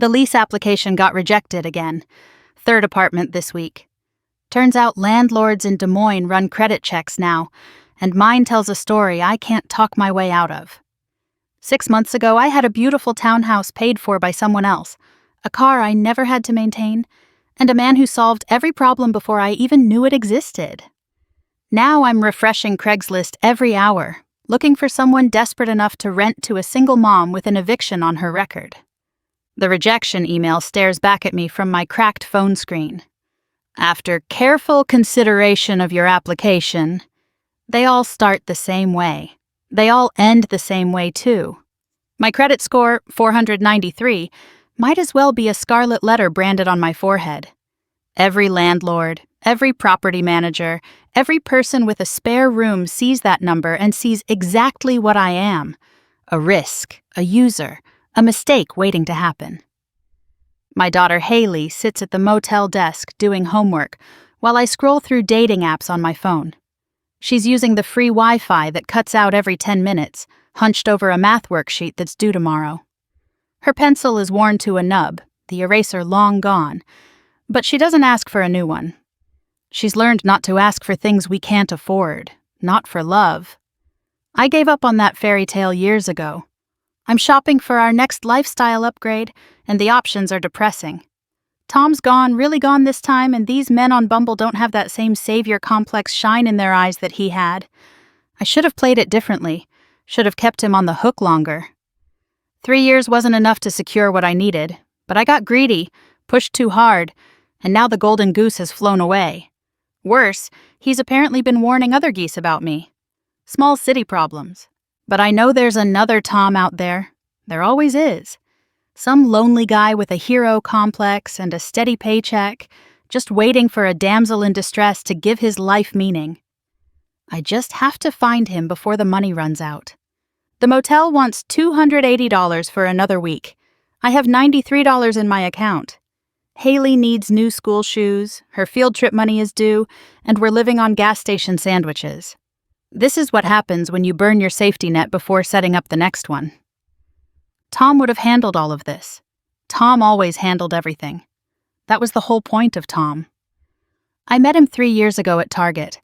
The lease application got rejected again. Third apartment this week. Turns out landlords in Des Moines run credit checks now, and mine tells a story I can't talk my way out of. 6 months ago, I had a beautiful townhouse paid for by someone else, a car I never had to maintain, and a man who solved every problem before I even knew it existed. Now I'm refreshing Craigslist every hour, looking for someone desperate enough to rent to a single mom with an eviction on her record. The rejection email stares back at me from my cracked phone screen. After careful consideration of your application, they all start the same way. They all end the same way, too. My credit score, 493, might as well be a scarlet letter branded on my forehead. Every landlord, every property manager, every person with a spare room sees that number and sees exactly what I am: a risk, a user, a mistake waiting to happen. My daughter Haley sits at the motel desk doing homework while I scroll through dating apps on my phone. She's using the free Wi-Fi that cuts out every 10 minutes, hunched over a math worksheet that's due tomorrow. Her pencil is worn to a nub, the eraser long gone, but she doesn't ask for a new one. She's learned not to ask for things we can't afford, not for love. I gave up on that fairy tale years ago. I'm shopping for our next lifestyle upgrade, and the options are depressing. Tom's gone, really gone this time, and these men on Bumble don't have that same savior complex shine in their eyes that he had. I should have played it differently, should have kept him on the hook longer. 3 years wasn't enough to secure what I needed, but I got greedy, pushed too hard, and now the golden goose has flown away. Worse, he's apparently been warning other geese about me. Small city problems. But I know there's another Tom out there. There always is. Some lonely guy with a hero complex and a steady paycheck, just waiting for a damsel in distress to give his life meaning. I just have to find him before the money runs out. The motel wants $280 for another week. I have $93 in my account. Haley needs new school shoes, her field trip money is due, and we're living on gas station sandwiches. This is what happens when you burn your safety net before setting up the next one. Tom would have handled all of this. Tom always handled everything. That was the whole point of Tom. I met him 3 years ago at Target.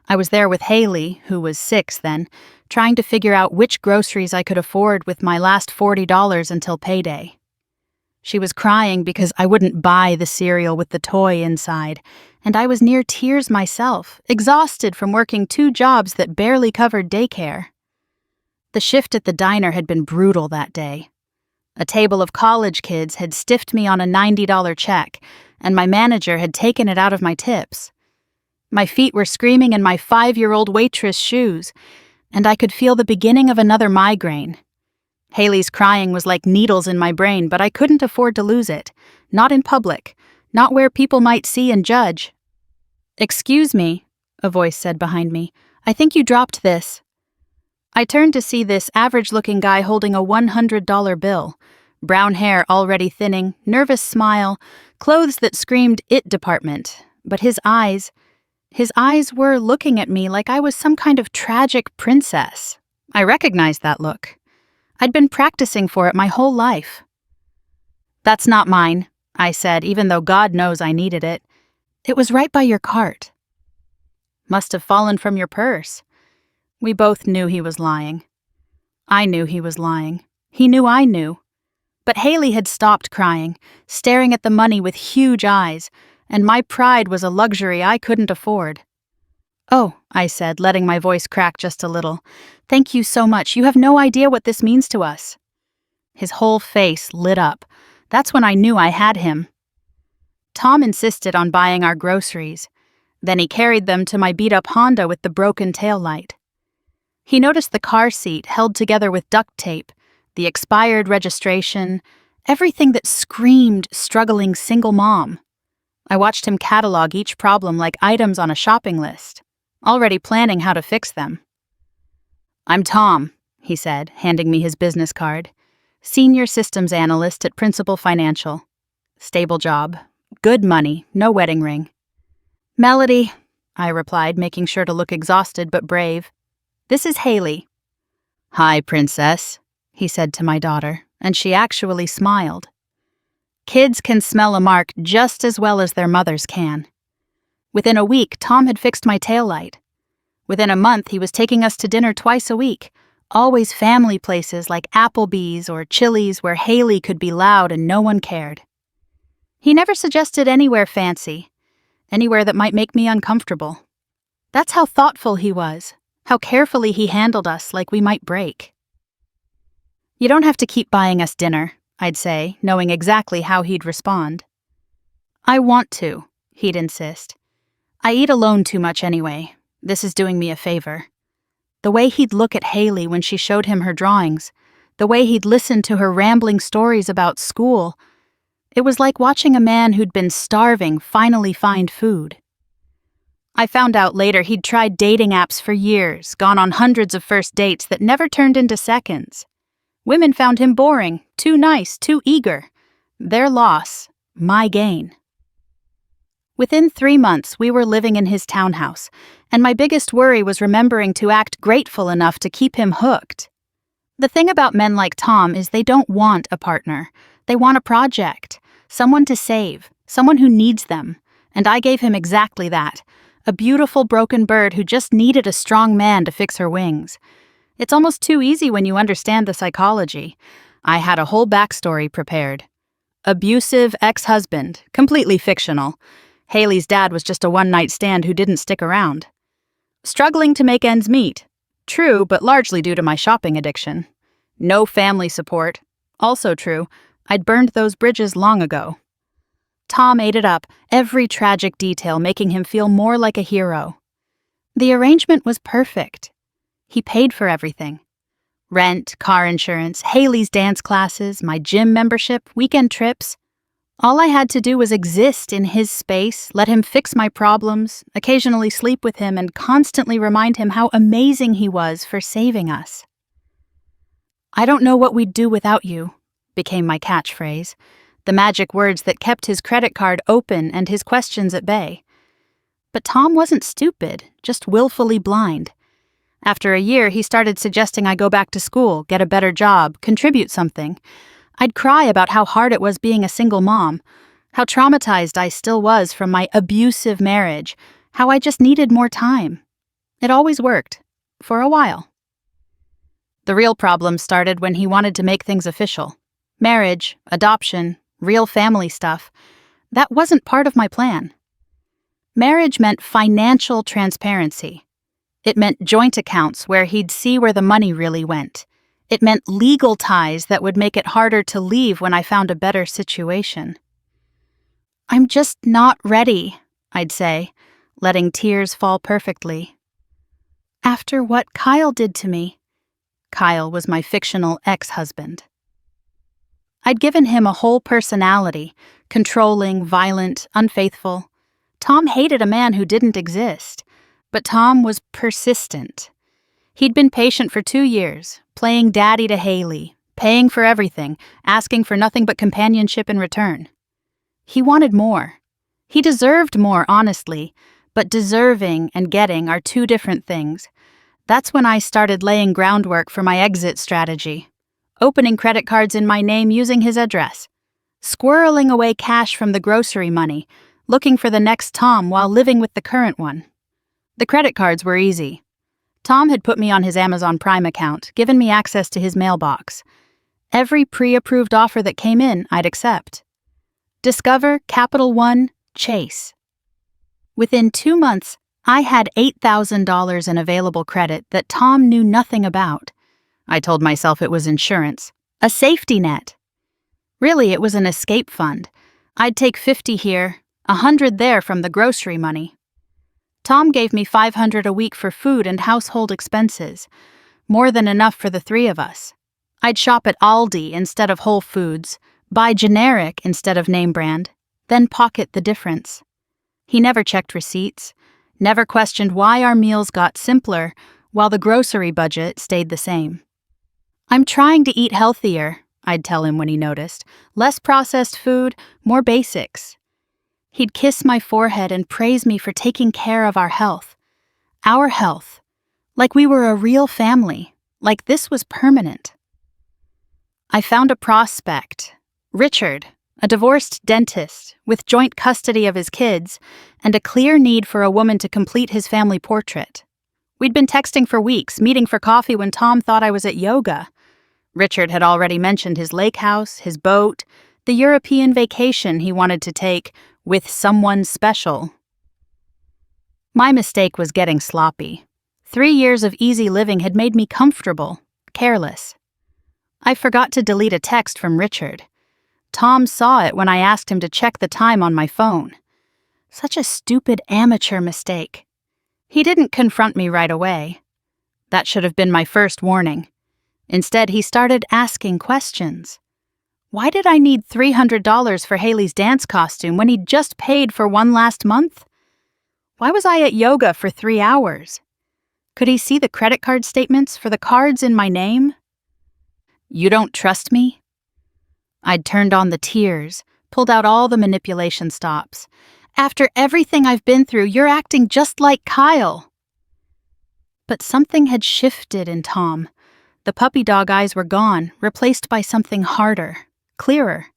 I was there with Haley, who was 6 then, trying to figure out which groceries I could afford with my last $40 until payday. She was crying because I wouldn't buy the cereal with the toy inside, and I was near tears myself, exhausted from working 2 jobs that barely covered daycare. The shift at the diner had been brutal that day. A table of college kids had stiffed me on a $90 check, and my manager had taken it out of my tips. My feet were screaming in my 5-year-old waitress shoes, and I could feel the beginning of another migraine. Haley's crying was like needles in my brain, but I couldn't afford to lose it. Not in public, not where people might see and judge. "Excuse me," a voice said behind me. "I think you dropped this." I turned to see this average-looking guy holding a $100 bill. Brown hair already thinning, nervous smile, clothes that screamed "It department." But his eyes were looking at me like I was some kind of tragic princess. I recognized that look. I'd been practicing for it my whole life. "That's not mine," I said, even though God knows I needed it. "It was right by your cart." "Must have fallen from your purse." We both knew he was lying. I knew he was lying. He knew I knew. But Haley had stopped crying, staring at the money with huge eyes, and my pride was a luxury I couldn't afford. "Oh," I said, letting my voice crack just a little. "Thank you so much. You have no idea what this means to us." His whole face lit up. That's when I knew I had him. Tom insisted on buying our groceries. Then he carried them to my beat-up Honda with the broken taillight. He noticed the car seat held together with duct tape, the expired registration, everything that screamed struggling single mom. I watched him catalog each problem like items on a shopping list, already planning how to fix them. "I'm Tom," he said, handing me his business card. "Senior systems analyst at Principal Financial. Stable job. Good money, no wedding ring." "Melody," I replied, making sure to look exhausted but brave. "This is Haley." "Hi, princess," he said to my daughter, and she actually smiled. Kids can smell a mark just as well as their mothers can. Within a week, Tom had fixed my taillight. Within a month, he was taking us to dinner twice a week, always family places like Applebee's or Chili's where Haley could be loud and no one cared. He never suggested anywhere fancy, anywhere that might make me uncomfortable. That's how thoughtful he was, how carefully he handled us like we might break. "You don't have to keep buying us dinner," I'd say, knowing exactly how he'd respond. "I want to," he'd insist. "I eat alone too much anyway. This is doing me a favor." The way he'd look at Haley when she showed him her drawings, the way he'd listen to her rambling stories about school, it was like watching a man who'd been starving finally find food. I found out later he'd tried dating apps for years, gone on hundreds of first dates that never turned into seconds. Women found him boring, too nice, too eager. Their loss, my gain. Within 3 months, we were living in his townhouse, and my biggest worry was remembering to act grateful enough to keep him hooked. The thing about men like Tom is they don't want a partner. They want a project, someone to save, someone who needs them, and I gave him exactly that, a beautiful broken bird who just needed a strong man to fix her wings. It's almost too easy when you understand the psychology. I had a whole backstory prepared. Abusive ex-husband, completely fictional. Haley's dad was just a one-night stand who didn't stick around. Struggling to make ends meet. True, but largely due to my shopping addiction. No family support. Also true, I'd burned those bridges long ago. Tom ate it up, every tragic detail making him feel more like a hero. The arrangement was perfect. He paid for everything. Rent, car insurance, Haley's dance classes, my gym membership, weekend trips. All I had to do was exist in his space, let him fix my problems, occasionally sleep with him, and constantly remind him how amazing he was for saving us. "I don't know what we'd do without you," became my catchphrase, the magic words that kept his credit card open and his questions at bay. But Tom wasn't stupid, just willfully blind. After a year, he started suggesting I go back to school, get a better job, contribute something. I'd cry about how hard it was being a single mom, how traumatized I still was from my abusive marriage, how I just needed more time. It always worked, for a while. The real problem started when he wanted to make things official. Marriage, adoption, real family stuff. That wasn't part of my plan. Marriage meant financial transparency. It meant joint accounts where he'd see where the money really went. It meant legal ties that would make it harder to leave when I found a better situation. "I'm just not ready," I'd say, letting tears fall perfectly. "After what Kyle did to me." Kyle was my fictional ex-husband. I'd given him a whole personality, controlling, violent, unfaithful. Tom hated a man who didn't exist, but Tom was persistent. He'd been patient for 2 years, playing daddy to Haley, paying for everything, asking for nothing but companionship in return. He wanted more. He deserved more, honestly, but deserving and getting are two different things. That's when I started laying groundwork for my exit strategy, opening credit cards in my name using his address, squirreling away cash from the grocery money, looking for the next Tom while living with the current one. The credit cards were easy. Tom had put me on his Amazon Prime account, given me access to his mailbox. Every pre-approved offer that came in, I'd accept. Discover, Capital One, Chase. Within 2 months, I had $8,000 in available credit that Tom knew nothing about. I told myself it was insurance, a safety net. Really, it was an escape fund. I'd take $50 here, $100 there from the grocery money. Tom gave me $500 a week for food and household expenses, more than enough for the 3 of us. I'd shop at Aldi instead of Whole Foods, buy generic instead of name brand, then pocket the difference. He never checked receipts, never questioned why our meals got simpler while the grocery budget stayed the same. "I'm trying to eat healthier," I'd tell him when he noticed. "Less processed food, more basics." He'd kiss my forehead and praise me for taking care of our health. Our health. Like we were a real family. Like this was permanent. I found a prospect. Richard, A divorced dentist with joint custody of his kids and a clear need for a woman to complete his family portrait. We'd been texting for weeks, meeting for coffee when Tom thought I was at yoga. Richard had already mentioned his lake house, his boat, the European vacation he wanted to take with someone special. My mistake was getting sloppy. 3 years of easy living had made me comfortable, careless. I forgot to delete a text from Richard. Tom saw it when I asked him to check the time on my phone. Such a stupid amateur mistake. He didn't confront me right away. That should have been my first warning. Instead, he started asking questions. Why did I need $300 for Haley's dance costume when he'd just paid for one last month? Why was I at yoga for 3 hours? Could he see the credit card statements for the cards in my name? You don't trust me? I'd turned on the tears, pulled out all the manipulation stops. After everything I've been through, you're acting just like Kyle. But something had shifted in Tom. The puppy dog eyes were gone, replaced by something harder, clearer.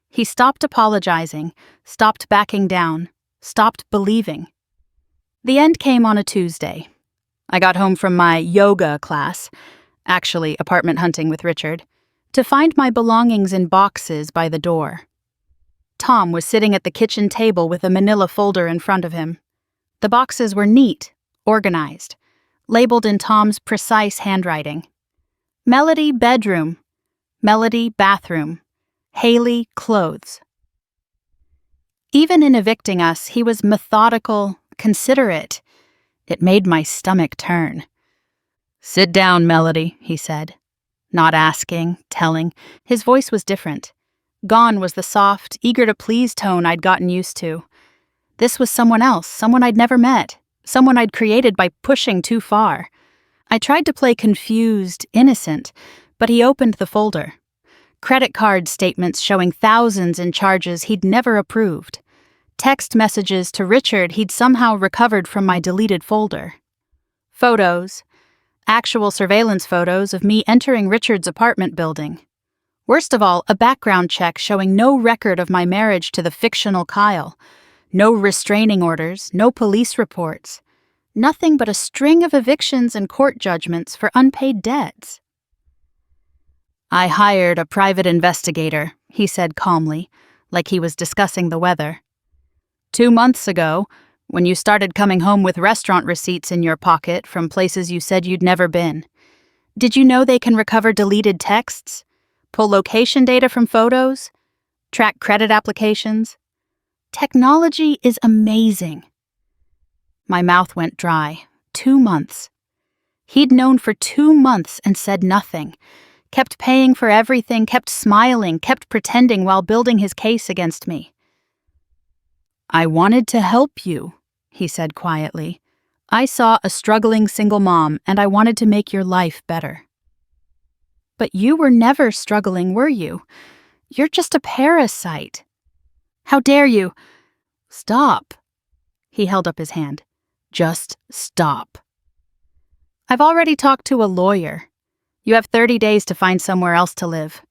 He stopped apologizing, stopped backing down, stopped believing. The end came on a Tuesday. I got home from my yoga class, actually apartment hunting with Richard, to find my belongings in boxes by the door. Tom was sitting at the kitchen table with a manila folder in front of him. The boxes were neat, organized, labeled in Tom's precise handwriting. Melody, bedroom. Melody, bathroom. Haley, clothes. Even in evicting us, he was methodical, considerate. It made my stomach turn. Sit down, Melody, he said. Not asking, telling. His voice was different. Gone was the soft, eager-to-please tone I'd gotten used to. This was someone else, someone I'd never met, someone I'd created by pushing too far. I tried to play confused, innocent, but he opened the folder. Credit card statements showing thousands in charges he'd never approved. Text messages to Richard he'd somehow recovered from my deleted folder. Photos. Actual surveillance photos of me entering Richard's apartment building. Worst of all, a background check showing no record of my marriage to the fictional Kyle. No restraining orders, no police reports. Nothing but a string of evictions and court judgments for unpaid debts. I hired a private investigator, he said calmly, like he was discussing the weather. 2 months ago, when you started coming home with restaurant receipts in your pocket from places you said you'd never been. Did you know they can recover deleted texts? Pull location data from photos? Track credit applications? Technology is amazing. My mouth went dry. 2 months. He'd known for 2 months and said nothing. Kept paying for everything, kept smiling, kept pretending while building his case against me. I wanted to help you, he said quietly. I saw a struggling single mom, and I wanted to make your life better. But you were never struggling, were you? You're just a parasite. How dare you? Stop. He held up his hand. Just stop. I've already talked to a lawyer. You have 30 days to find somewhere else to live.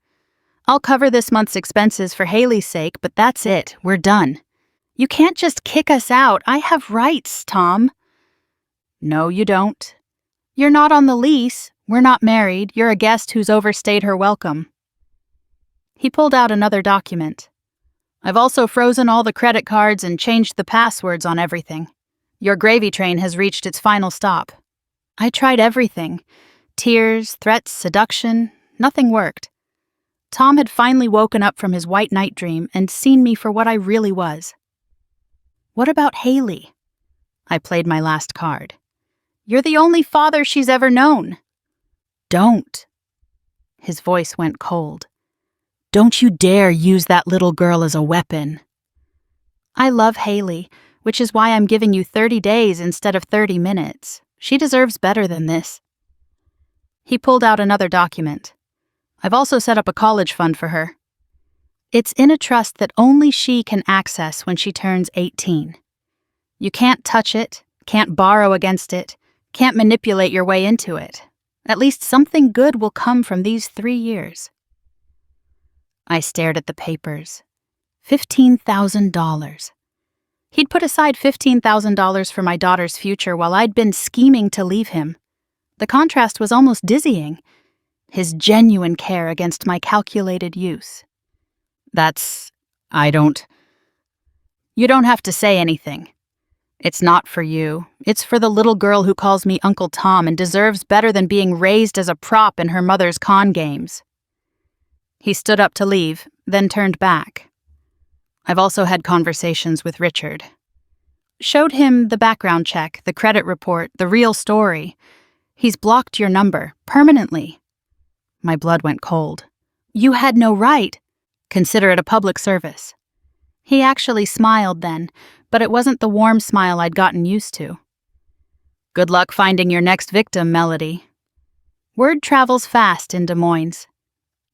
I'll cover this month's expenses for Haley's sake, but that's it. We're done. You can't just kick us out. I have rights, Tom. No, you don't. You're not on the lease. We're not married. You're a guest who's overstayed her welcome. He pulled out another document. I've also frozen all the credit cards and changed the passwords on everything. Your gravy train has reached its final stop. I tried everything. Tears, threats, seduction. Nothing worked. Tom had finally woken up from his white night dream and seen me for what I really was. What about Haley? I played my last card. You're the only father she's ever known. Don't. His voice went cold. Don't you dare use that little girl as a weapon. I love Haley, which is why I'm giving you 30 days instead of 30 minutes. She deserves better than this. He pulled out another document. I've also set up a college fund for her. It's in a trust that only she can access when she turns 18. You can't touch it, can't borrow against it, can't manipulate your way into it. At least something good will come from these 3 years. I stared at the papers. $15,000. He'd put aside $15,000 for my daughter's future while I'd been scheming to leave him. The contrast was almost dizzying. His genuine care against my calculated use. You don't have to say anything. It's not for you. It's for the little girl who calls me Uncle Tom and deserves better than being raised as a prop in her mother's con games. He stood up to leave, then turned back. I've also had conversations with Richard. Showed him the background check, the credit report, the real story. He's blocked your number, permanently. My blood went cold. You had no right. Consider it a public service. He actually smiled then, but it wasn't the warm smile I'd gotten used to. Good luck finding your next victim, Melody. Word travels fast in Des Moines.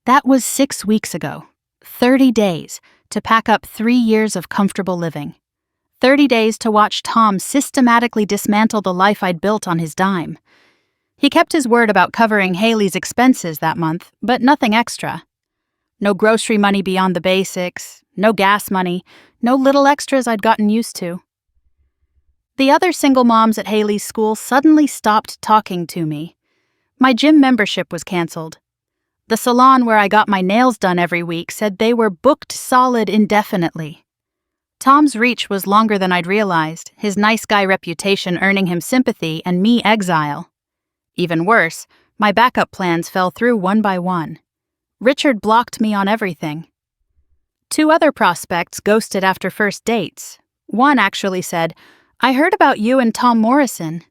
That was 6 weeks ago. 30 days to pack up 3 years of comfortable living. 30 days to watch Tom systematically dismantle the life I'd built on his dime. He kept his word about covering Haley's expenses that month, but nothing extra. No grocery money beyond the basics, no gas money, no little extras I'd gotten used to. The other single moms at Haley's school suddenly stopped talking to me. My gym membership was canceled. The salon where I got my nails done every week said they were booked solid indefinitely. Tom's reach was longer than I'd realized, his nice guy reputation earning him sympathy and me exile. Even worse, my backup plans fell through one by one. Richard blocked me on everything. 2 other prospects ghosted after first dates. One actually said, "I heard about you and Tom Morrison."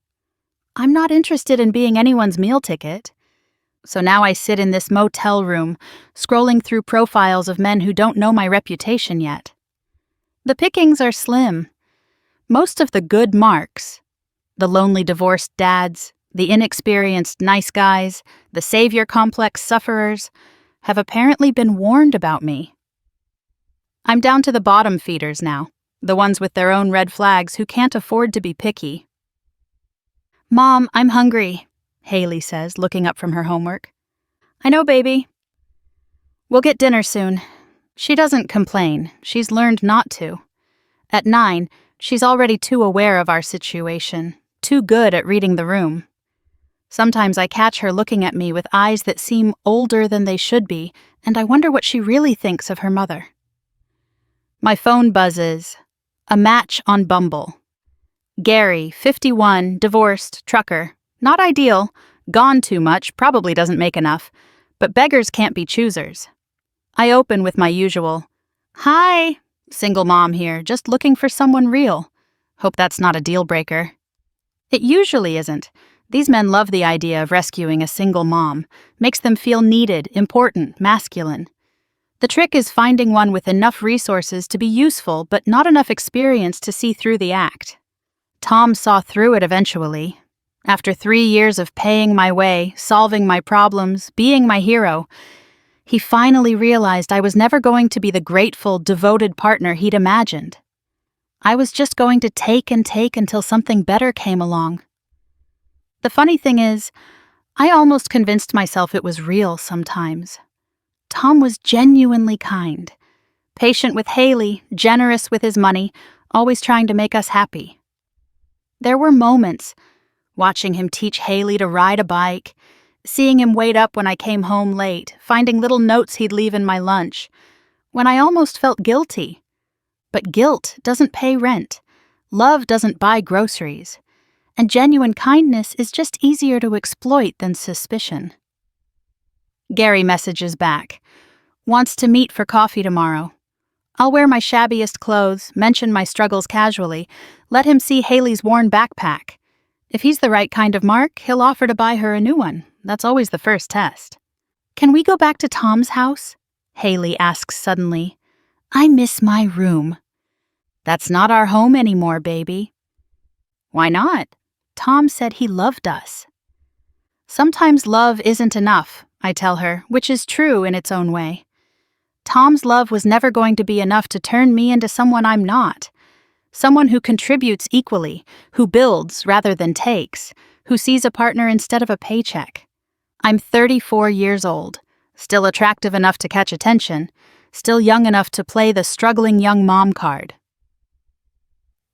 I'm not interested in being anyone's meal ticket. So now I sit in this motel room, scrolling through profiles of men who don't know my reputation yet. The pickings are slim. Most of the good marks, the lonely divorced dads, the inexperienced nice guys, the savior complex sufferers, have apparently been warned about me. I'm down to the bottom feeders now, the ones with their own red flags who can't afford to be picky. "Mom, I'm hungry," Haley says, looking up from her homework. "I know, baby. We'll get dinner soon." She doesn't complain. She's learned not to. At 9, she's already too aware of our situation, too good at reading the room. Sometimes I catch her looking at me with eyes that seem older than they should be, and I wonder what she really thinks of her mother. My phone buzzes. A match on Bumble. Gary, 51, divorced, trucker. Not ideal, gone too much, probably doesn't make enough, but beggars can't be choosers. I open with my usual, "Hi, single mom here, just looking for someone real. Hope that's not a deal breaker." It usually isn't. These men love the idea of rescuing a single mom, makes them feel needed, important, masculine. The trick is finding one with enough resources to be useful but not enough experience to see through the act. Tom saw through it eventually. After 3 years of paying my way, solving my problems, being my hero, he finally realized I was never going to be the grateful, devoted partner he'd imagined. I was just going to take and take until something better came along. The funny thing is, I almost convinced myself it was real sometimes. Tom was genuinely kind, patient with Haley, generous with his money, always trying to make us happy. There were moments, watching him teach Haley to ride a bike, seeing him wait up when I came home late, finding little notes he'd leave in my lunch, when I almost felt guilty. But guilt doesn't pay rent. Love doesn't buy groceries. And genuine kindness is just easier to exploit than suspicion. Gary messages back. Wants to meet for coffee tomorrow. I'll wear my shabbiest clothes, mention my struggles casually, let him see Haley's worn backpack. If he's the right kind of mark, he'll offer to buy her a new one. That's always the first test. "Can we go back to Tom's house?" Haley asks suddenly. "I miss my room." "That's not our home anymore, baby." "Why not?" Tom said he loved us. Sometimes love isn't enough, I tell her, which is true in its own way. Tom's love was never going to be enough to turn me into someone I'm not. Someone who contributes equally, who builds rather than takes, who sees a partner instead of a paycheck. I'm 34 years old, still attractive enough to catch attention, still young enough to play the struggling young mom card.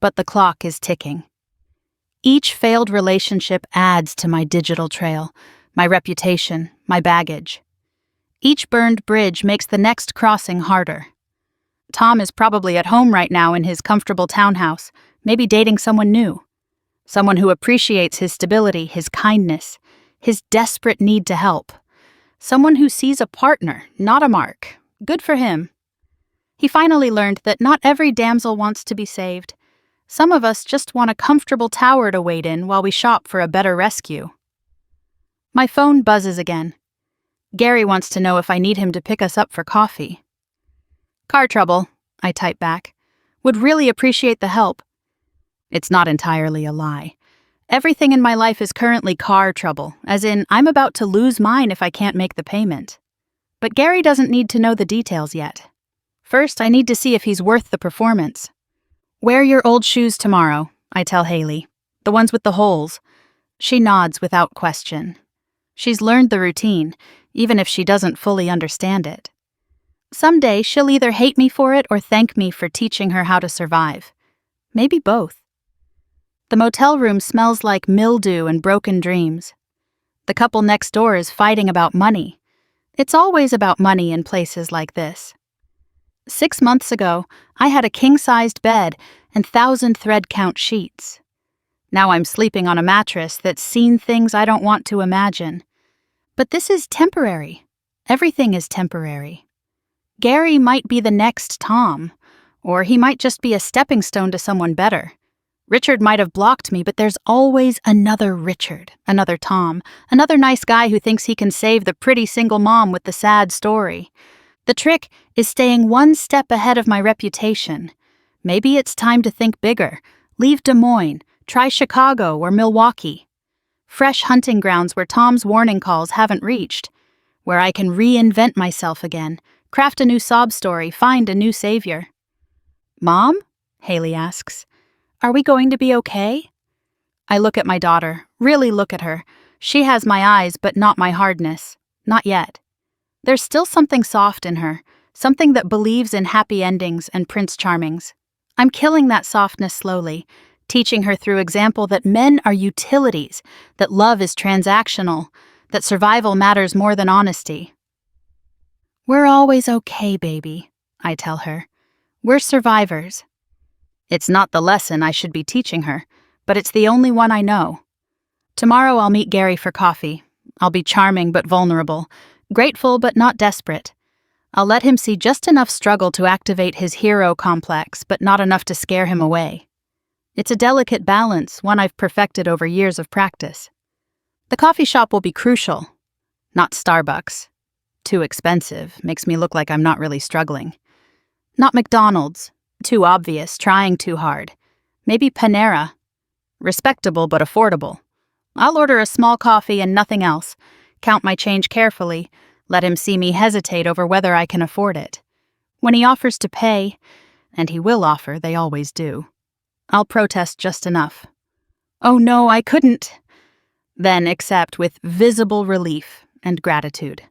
But the clock is ticking. Each failed relationship adds to my digital trail, my reputation, my baggage. Each burned bridge makes the next crossing harder. Tom is probably at home right now in his comfortable townhouse, maybe dating someone new. Someone who appreciates his stability, his kindness, his desperate need to help. Someone who sees a partner, not a mark. Good for him. He finally learned that not every damsel wants to be saved. Some of us just want a comfortable tower to wait in while we shop for a better rescue. My phone buzzes again. Gary wants to know if I need him to pick us up for coffee. Car trouble, I type back. Would really appreciate the help. It's not entirely a lie. Everything in my life is currently car trouble, as in I'm about to lose mine if I can't make the payment. But Gary doesn't need to know the details yet. First, I need to see if he's worth the performance. Wear your old shoes tomorrow, I tell Haley. The ones with the holes. She nods without question. She's learned the routine, even if she doesn't fully understand it. Someday, she'll either hate me for it or thank me for teaching her how to survive. Maybe both. The motel room smells like mildew and broken dreams. The couple next door is fighting about money. It's always about money in places like this. 6 months ago, I had a king-sized bed and 1,000 thread-count sheets. Now I'm sleeping on a mattress that's seen things I don't want to imagine. But this is temporary. Everything is temporary. Gary might be the next Tom, or he might just be a stepping stone to someone better. Richard might have blocked me, but there's always another Richard, another Tom, another nice guy who thinks he can save the pretty single mom with the sad story. The trick is staying one step ahead of my reputation. Maybe it's time to think bigger. Leave Des Moines, try Chicago or Milwaukee. Fresh hunting grounds where Tom's warning calls haven't reached. Where I can reinvent myself again, craft a new sob story, find a new savior. Mom? Haley asks. Are we going to be okay? I look at my daughter, really look at her. She has my eyes, but not my hardness. Not yet. There's still something soft in her, something that believes in happy endings and Prince Charmings. I'm killing that softness slowly, teaching her through example that men are utilities, that love is transactional, that survival matters more than honesty. We're always okay, baby, I tell her. We're survivors. It's not the lesson I should be teaching her, but it's the only one I know. Tomorrow I'll meet Gary for coffee. I'll be charming but vulnerable, grateful but not desperate. I'll let him see just enough struggle to activate his hero complex, but not enough to scare him away. It's a delicate balance, one I've perfected over years of practice. The coffee shop will be crucial. Not Starbucks. Too expensive, makes me look like I'm not really struggling. Not McDonald's. Too obvious, trying too hard. Maybe Panera. Respectable but affordable. I'll order a small coffee and nothing else. Count my change carefully. Let him see me hesitate over whether I can afford it. When he offers to pay, and he will offer, they always do, I'll protest just enough. Oh no, I couldn't. Then accept with visible relief and gratitude.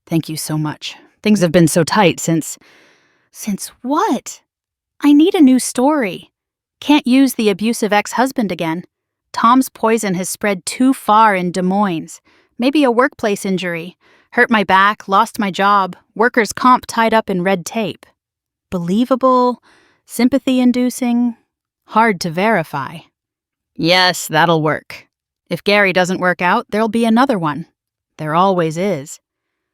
Thank you so much. Things have been so tight since... Since what? I need a new story. Can't use the abusive ex-husband again. Tom's poison has spread too far in Des Moines. Maybe a workplace injury. Hurt my back, lost my job, workers' comp tied up in red tape. Believable, sympathy-inducing, hard to verify. Yes, that'll work. If Gary doesn't work out, there'll be another one. There always is.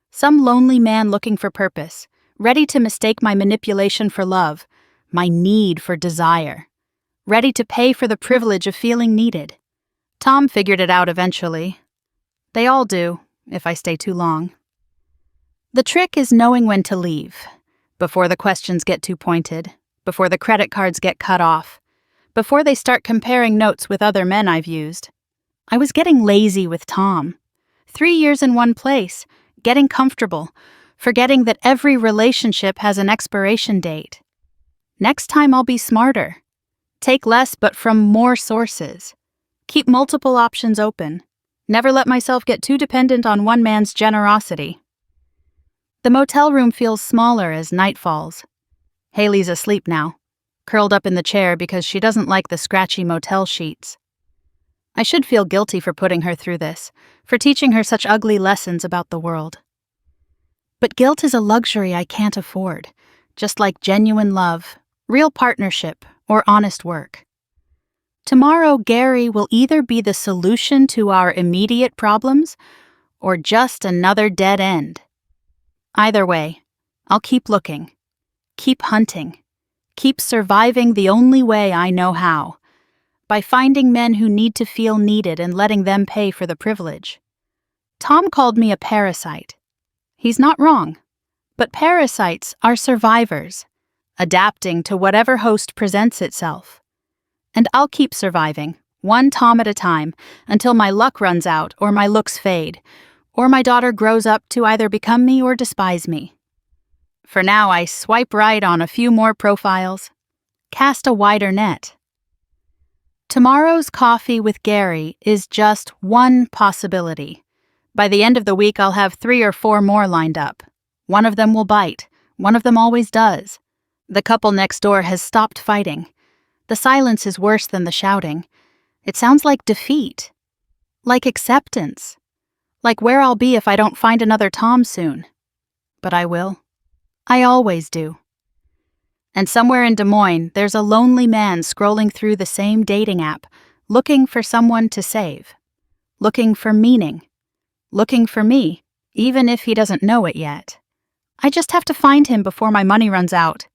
Some lonely man looking for purpose, ready to mistake my manipulation for love, my need for desire, ready to pay for the privilege of feeling needed. Tom figured it out eventually. They all do, if I stay too long. The trick is knowing when to leave, before the questions get too pointed, before the credit cards get cut off, before they start comparing notes with other men I've used. I was getting lazy with Tom. 3 years in one place, getting comfortable, forgetting that every relationship has an expiration date. Next time I'll be smarter. Take less but from more sources. Keep multiple options open. Never let myself get too dependent on one man's generosity. The motel room feels smaller as night falls. Haley's asleep now, curled up in the chair because she doesn't like the scratchy motel sheets. I should feel guilty for putting her through this, for teaching her such ugly lessons about the world. But guilt is a luxury I can't afford, just like genuine love, real partnership, or honest work. Tomorrow, Gary will either be the solution to our immediate problems or just another dead end. Either way, I'll keep looking, keep hunting, keep surviving the only way I know how, by finding men who need to feel needed and letting them pay for the privilege. Tom called me a parasite. He's not wrong, but parasites are survivors, adapting to whatever host presents itself. And I'll keep surviving, one Tom at a time, until my luck runs out or my looks fade, or my daughter grows up to either become me or despise me. For now, I swipe right on a few more profiles, cast a wider net. Tomorrow's coffee with Gary is just one possibility. By the end of the week, I'll have 3 or 4 more lined up. One of them will bite. One of them always does. The couple next door has stopped fighting. The silence is worse than the shouting. It sounds like defeat. Like acceptance. Like where I'll be if I don't find another Tom soon. But I will. I always do. And somewhere in Des Moines, there's a lonely man scrolling through the same dating app, looking for someone to save. Looking for meaning. Looking for me, even if he doesn't know it yet. I just have to find him before my money runs out.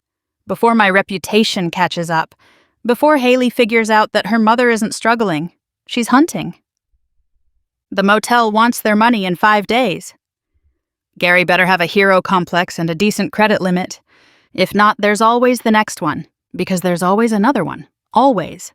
Before my reputation catches up. Before Haley figures out that her mother isn't struggling. She's hunting. The motel wants their money in 5 days. Gary better have a hero complex and a decent credit limit. If not, there's always the next one, because there's always another one. Always.